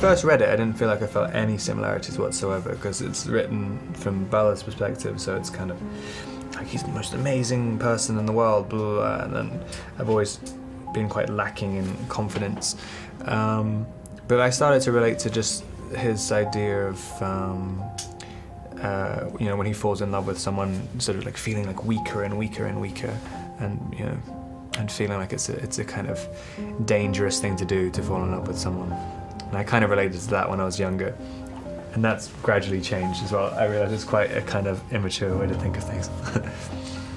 first read it, I didn't feel like I felt any similarities whatsoever, because it's written from Bella's perspective, so it's kind of like he's the most amazing person in the world, blah, blah, blah, and then I've always been quite lacking in confidence. But I started to relate to just his idea of, you know, when he falls in love with someone, sort of like feeling like weaker and weaker and weaker, and you know, and feeling like it's a kind of dangerous thing to do, to fall in love with someone. And I kind of related to that when I was younger, and that's gradually changed as well. I realized it's quite a kind of immature way to think of things.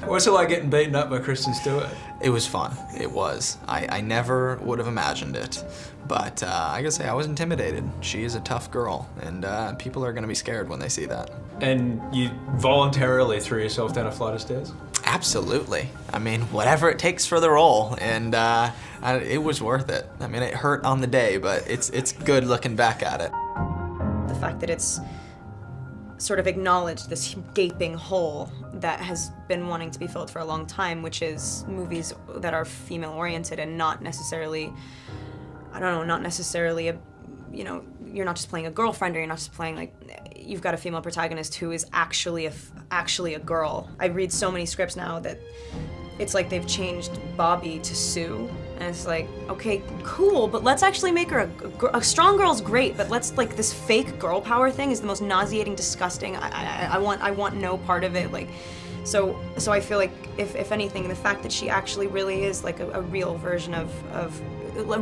What's it like getting beaten up by Kristen Stewart? It was fun. It was. I never would have imagined it, but I gotta say I was intimidated. She is a tough girl, and people are gonna be scared when they see that. And you voluntarily threw yourself down a flight of stairs? Absolutely. I mean, whatever it takes for the role, and it was worth it. I mean, it hurt on the day, but it's good looking back at it. The fact that it's sort of acknowledged this gaping hole that has been wanting to be filled for a long time, which is movies that are female-oriented and not necessarily, I don't know, not necessarily a, you know, you're not just playing a girlfriend, or you're not just playing, like, you've got a female protagonist who is actually a girl. I read so many scripts now that it's like they've changed Bobby to Sue, and it's like, okay, cool, but let's actually make her a strong girl's great, but let's, like, this fake girl power thing is the most nauseating, disgusting. I want no part of it. Like, so I feel like if anything, the fact that she actually really is like a real version of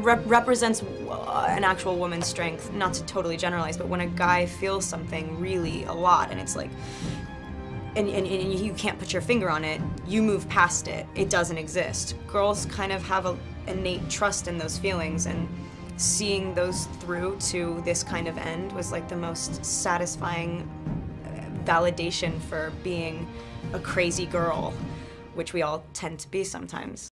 represents an actual woman's strength. Not to totally generalize, but when a guy feels something really a lot, and it's like, and you can't put your finger on it, you move past it. It doesn't exist. Girls kind of have an innate trust in those feelings, and seeing those through to this kind of end was like the most satisfying validation for being a crazy girl, which we all tend to be sometimes.